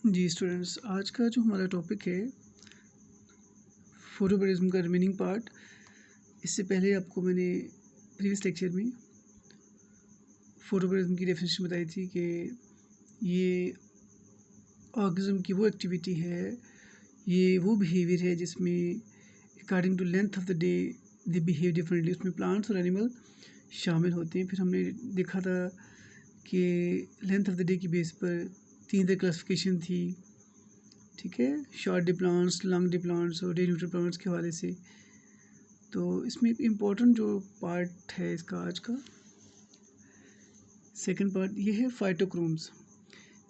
जी students, आज का जो हमारा टॉपिक है फोटोपॉलिज्म का रिमेनिंग पार्ट। इससे पहले आपको मैंने प्रीवियस लेक्चर में फोटोपॉलिज्म की डेफिनेशन बताई थी कि ये ऑर्गेनिज्म की वो एक्टिविटी है, ये वो बिहेवियर है जिसमें according to length of the day they behave differently. उसमें प्लांट्स और एनिमल शामिल होते हैं। फिर हमने देखा था कि लेंथ ऑफ द डे की बेस पर 3 तरह क्लासिफिकेशन थी, ठीक है, short day plants, long day plants और डे न्यूट्रल प्लांट्स के हवाले से। तो इसमें एक इम्पॉर्टेंट जो पार्ट है इसका आज का सेकंड पार्ट ये है फाइटोक्रोम्स।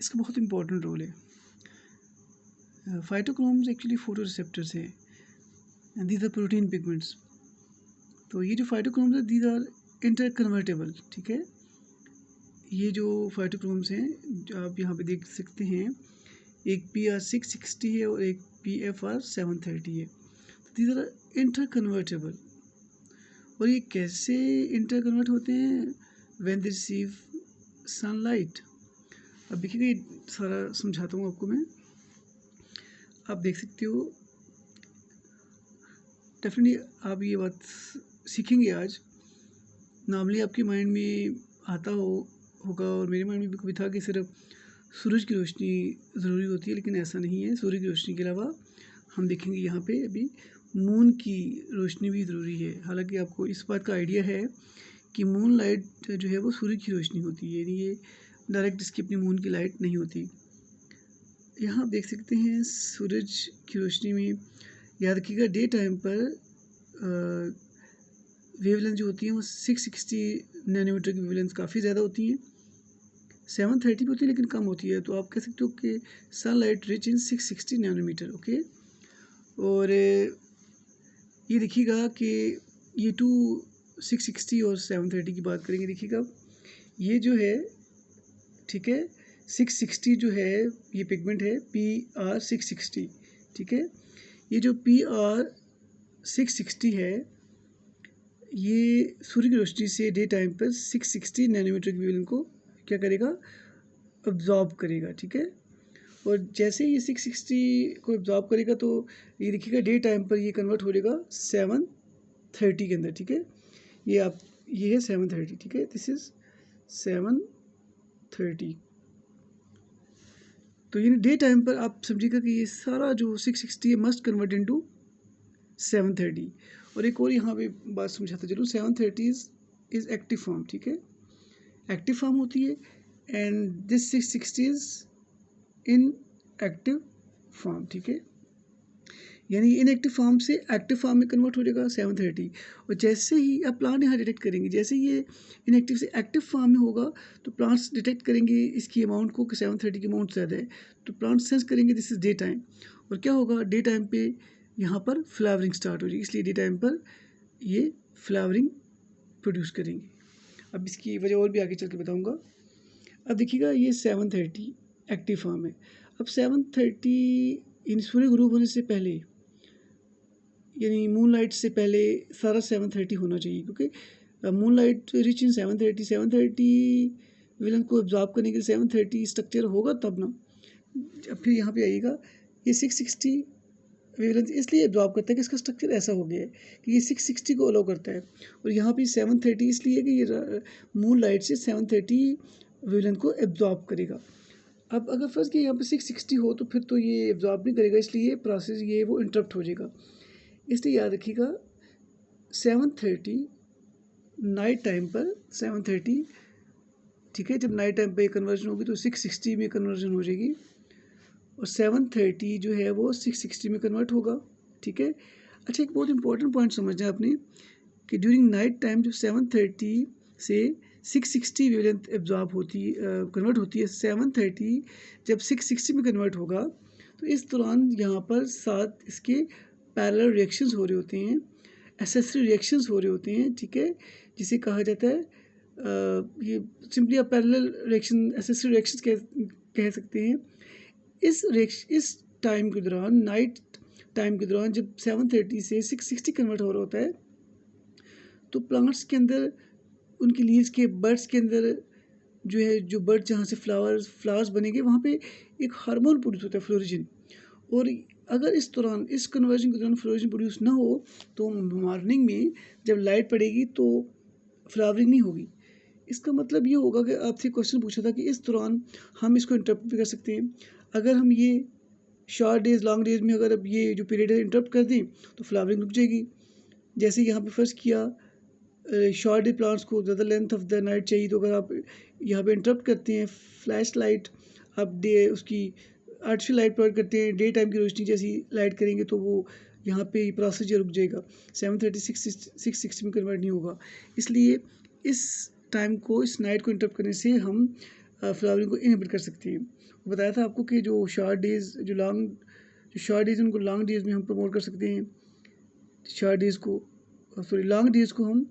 इसका बहुत इम्पॉर्टेंट रोल है। फाइटोक्रोम्स एक्चुअली फोटो रिसेप्टर्स हैं and these are protein pigments. तो ये जो फाइटोक्रोम्स है दीज आर इंटर कन्वर्टेबल, ठीक है। ये जो फाइटोक्रोम्स हैं जो आप यहाँ पे देख सकते हैं, एक PR660 है और एक PFR730 है। तो दीज आर इंटर कन्वर्टेबल। और ये कैसे इंटर कन्वर्ट होते हैं? When they receive sunlight. अब देखिएगा, ये सारा समझाता हूँ आपको मैं। आप देख सकते हो, डेफिनेटली आप ये बात सीखेंगे आज। नॉर्मली आपके माइंड में आता होगा और मेरे माइंड में भी कभी था कि सिर्फ सूरज की रोशनी ज़रूरी होती है, लेकिन ऐसा नहीं है। सूरज की रोशनी के अलावा हम देखेंगे यहाँ पे अभी मून की रोशनी भी ज़रूरी है। हालांकि आपको इस बात का आइडिया है कि मून लाइट जो है वो सूर्य की रोशनी होती है, यानी ये डायरेक्ट इसकी अपनी मून की लाइट नहीं होती। यहाँ आप देख सकते हैं सूरज की रोशनी में, याद रखिएगा डे टाइम पर वेवलेंथ जो होती है वो 660 नैनोमीटर की वेवलेंथ काफ़ी ज़्यादा होती हैं। 730 भी होती है लेकिन कम होती है। तो आप कह सकते हो कि sunlight rich in 660 nanometre, okay. और ये देखिएगा कि ये 660 और 730 की बात करेंगे। देखिएगा ये जो है, ठीक है, 660 जो है ये पिगमेंट है PR660, ठीक है। ये जो PR660 है ये सूर्य की रोशनी से डे टाइम पर 660 नैनोमीटर की वेवलेंथ को क्या करेगा? अब्जॉर्ब करेगा, ठीक है। और जैसे ये 660 को अब्जॉर्ब करेगा तो ये देखिएगा डे टाइम पर ये कन्वर्ट हो जाएगा 730 के अंदर, ठीक है। ये है 730, ठीक है, दिस इज 730। तो ये डे टाइम पर आप समझिएगा कि ये सारा जो 660 है मस्ट कन्वर्ट इनटू 730। और एक और यहाँ पे बात समझाता चलूँ, 730 इज एक्टिव फॉर्म, ठीक है, एक्टिव फॉर्म होती है। And this 660 is in active form, ठीक है, यानी इनएक्टिव फॉर्म से एक्टिव फॉर्म में कन्वर्ट हो जाएगा 730। और जैसे ही आप प्लांट यहाँ डिटेक्ट करेंगे, जैसे ये इनएक्टिव से एक्टिव फॉर्म में होगा तो प्लांट्स डिटेक्ट करेंगे इसकी अमाउंट को कि 730 की अमाउंट ज़्यादा है, तो प्लांट्स सेंस करेंगे दिस इज डे टाइम। और क्या होगा, डे टाइम पे यहाँ पर फ्लावरिंग स्टार्ट हो जाएगी, इसलिए डे टाइम पर ये फ्लावरिंग प्रोड्यूस करेंगे। अब इसकी वजह और भी आगे चल के बताऊँगा। अब देखिएगा ये 730 एक्टिव फॉर्म है। अब 730 इन सूर्य ग्रुप होने से पहले, यानी मून लाइट से पहले सारा 730 होना चाहिए, क्योंकि moon light rich in 730 wavelength को एब्जॉर्ब करने के लिए 730 स्ट्रक्चर होगा तब ना। अब फिर यहाँ पे आइएगा, ये 660 वेवलेंथ इसलिए एब्जॉर्ब करता है कि इसका स्ट्रक्चर ऐसा हो गया है कि ये 660 को अलाउ करता है। और यहाँ पे 730 इसलिए कि ये मून लाइट से 730 वेवलेंथ को एब्जॉर्ब करेगा। अब अगर फर्ज कि यहाँ पे 660 हो तो फिर तो ये एब्जॉर्ब नहीं करेगा, इसलिए प्रोसेस ये वो इंटरप्ट हो जाएगा। इसलिए याद रखिएगा 730 नाइट टाइम पर 730, ठीक है, जब नाइट टाइम पे कन्वर्जन होगी तो 660 में कन्वर्जन हो जाएगी और 730 जो है वो 660 में कन्वर्ट होगा, ठीक है। अच्छा, एक बहुत इंपॉर्टेंट पॉइंट समझना है आपने कि ड्यूरिंग नाइट टाइम जब 730 से 660 वेवलेंथ एब्जॉर्ब होती कन्वर्ट होती है, 730 जब 660 में कन्वर्ट होगा तो इस दौरान यहाँ पर 7 इसके पैरेलल रिएक्शंस हो रहे होते हैं, एसेसरी रिएक्शंस हो रहे होते हैं, ठीक है, जिसे कहा जाता है ये सिंपली आप पैरेलल रिएक्शन, एसेसरी रिएक्शंस कह सकते हैं। इस टाइम के दौरान, नाइट टाइम के दौरान जब 730 से 660 कन्वर्ट हो रहा होता है तो प्लांट्स के अंदर, उनकी लीव्स के बड्स के अंदर जो है, जो बर्ड जहाँ से फ्लावर्स बनेंगे वहाँ पे एक हार्मोन प्रोड्यूस होता है, फ्लोरिजिन। और अगर इस दौरान, इस कन्वर्जन के दौरान फ्लोरिजिन प्रोड्यूस ना हो तो मॉर्निंग में जब लाइट पड़ेगी तो फ्लावरिंग नहीं होगी। इसका मतलब ये होगा कि आपसे क्वेश्चन पूछा था कि इस दौरान हम इसको इंटरप्ट भी कर सकते हैं। अगर हम ये शॉर्ट डेज लॉन्ग डेज में अगर अब ये जो पीरियड है इंटरप्ट कर दें तो फ्लावरिंग रुक जाएगी। जैसे यहाँ पे फर्स्ट किया, शॉर्ट डे प्लांट्स को ज़्यादा लेंथ ऑफ द नाइट चाहिए, तो अगर आप यहाँ पे इंटरप्ट करते हैं, फ्लैश लाइट आप डे उसकी आर्टिफिशियल लाइट प्रोवाइड करते हैं, डे टाइम की रोशनी जैसी लाइट करेंगे तो वो यहाँ पे प्रोसेस जो रुक जाएगा, 7:30 6:60 में कन्वर्ट नहीं होगा। इसलिए इस टाइम को, इस नाइट को इंटरप्ट करने से हम फ्लावरिंग को इनहिबिट कर सकते हैं। बताया था आपको कि जो शॉर्ट डेज, जो शॉर्ट डेज उनको लॉन्ग डेज में हम प्रमोट कर सकते हैं। शॉर्ट डेज को, सॉरी, लॉन्ग डेज को हम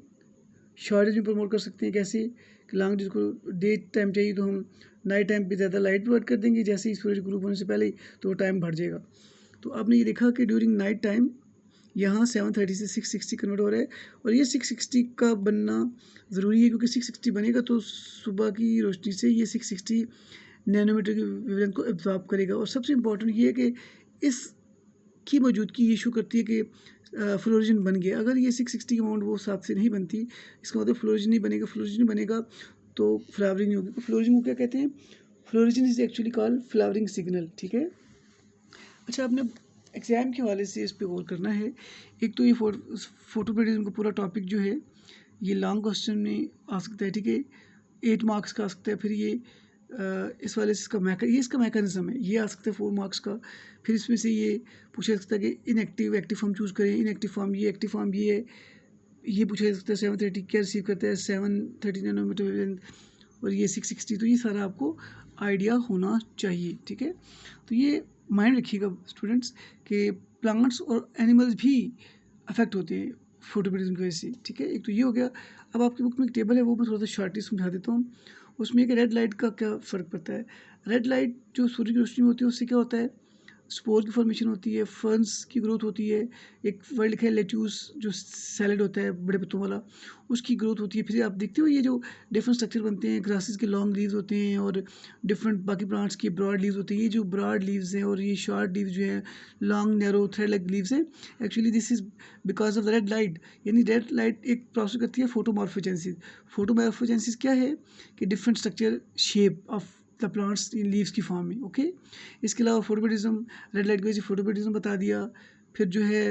शॉर्ट डेज में प्रमोट कर सकते हैं। कैसे कि लॉन्ग डेज को डे टाइम चाहिए तो हम नाइट टाइम पे ज़्यादा लाइट प्रोवाइड कर देंगे, जैसे ही सूरज ग्रुप होने से पहले ही तो वो टाइम बढ़ जाएगा। तो आपने ये देखा कि ड्यूरिंग नाइट टाइम यहाँ 7:30 से 6:60 कन्वर्ट हो रहा है, और ये 6:60 का बनना ज़रूरी है, क्योंकि 6:60 बनेगा तो सुबह की रोशनी से ये 6:60 नैनोमीटर की वेवलेंथ को एब्जॉर्ब करेगा। और सबसे इम्पोर्टेंट ये है कि इसकी मौजूदगी ये इशू करती है कि फ्लोरिजिन बन गया। अगर ये 6:60 की अमाउंट वो हिसाब से नहीं बनती, इसका मतलब फ्लोरिजिन नहीं बनेगा। फ्लोरिजिन बनेगा तो फ्लावरिंग नहीं होगी। तो फ्लोरिजिन को क्या कहते हैं? Florigen is actually called flowering signal, ठीक है। अच्छा, आपने एग्ज़ाम के हवाले से इस पर गौर करना है। एक तो ये फोटोपेडिज्म का पूरा टॉपिक जो है ये लॉन्ग क्वेश्चन में आ सकता है, ठीक है, 8 मार्क्स का आ सकता है। फिर ये इस वाले से ये इसका मैकेनिज्म है, ये आ सकता है 4 मार्क्स का। फिर इसमें से ये पूछा जा सकता है कि इनएक्टिव एक्टिव फॉर्म चूज़ करें। इनएक्टिव फॉर्म ये, एक्टिव फॉर्म ये है। ये पूछा जा सकता है 7:30 क्या रिसीव करता है, 7:30 नैनोमीटर वेवलेंथ, और ये 6:60। तो ये सारा आपको आइडिया होना चाहिए, ठीक है। तो ये माइंड रखिएगा स्टूडेंट्स कि प्लांट्स और एनिमल्स भी अफेक्ट होते हैं फोटोपेडिज्म की वजह से, ठीक है। एक तो ये हो गया। अब आपकी बुक में एक टेबल है, वो मैं थोड़ा सा शॉर्टली समझा देता हूँ। उसमें एक रेड लाइट का क्या फ़र्क पड़ता है। रेड लाइट जो सूर्य की रोशनी में होती है उससे क्या होता है, स्पोर की फॉर्मेशन होती है, फर्न्स की ग्रोथ होती है। एक वर्ड लिखा है लेट्यूस, जो सैलड होता है बड़े पत्तों वाला, उसकी ग्रोथ होती है। फिर आप देखते हो ये जो डिफरेंट स्ट्रक्चर बनते हैं, ग्रासेस के लॉन्ग लीव्स होते हैं और डिफरेंट बाकी प्लांट्स के ब्रॉड लीव्स होते हैं। ये जो ब्रॉड लीव्स हैं और ये शॉर्ट लीव्स जो हैं, long narrow thread like leaves हैं, actually this is because of the red light. यानी रेड लाइट एक प्रोसेस करती है फोटोमॉर्फोजेंसिस। फोटोमॉर्फोजेंसिस क्या है कि different structure shape of the plants in leaves की फॉर्म में, ओके। इसके अलावा फोटोपेडिज्म, रेड लाइट की वजह से फोटोपेडिज्म बता दिया। फिर जो है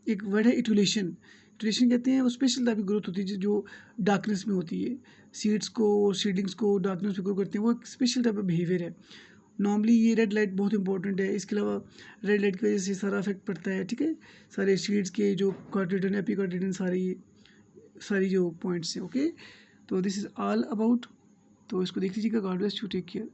एक वर्ड है इटुलेशन। इटुलेशन कहते हैं वो स्पेशल टाइप की ग्रोथ होती है जो डार्कनेस में होती है। सीड्स को, सीडलिंग्स को डार्कनेस में ग्रो करते हैं, वो एक स्पेशल टाइप का बिहेवियर है। नॉर्मली ये रेड लाइट बहुत इंपॉर्टेंट है। इसके अलावा रेड लाइट की वजह से सारा इफेक्ट पड़ता है, ठीक है। सारे सीड्स के जो कॉर्टिडन, एपिकॉर्टिडन, सारी जो पॉइंट्स हैं, ओके। तो दिस इज़ ऑल अबाउट। तो इसको देख लीजिएगा। God bless you, take care.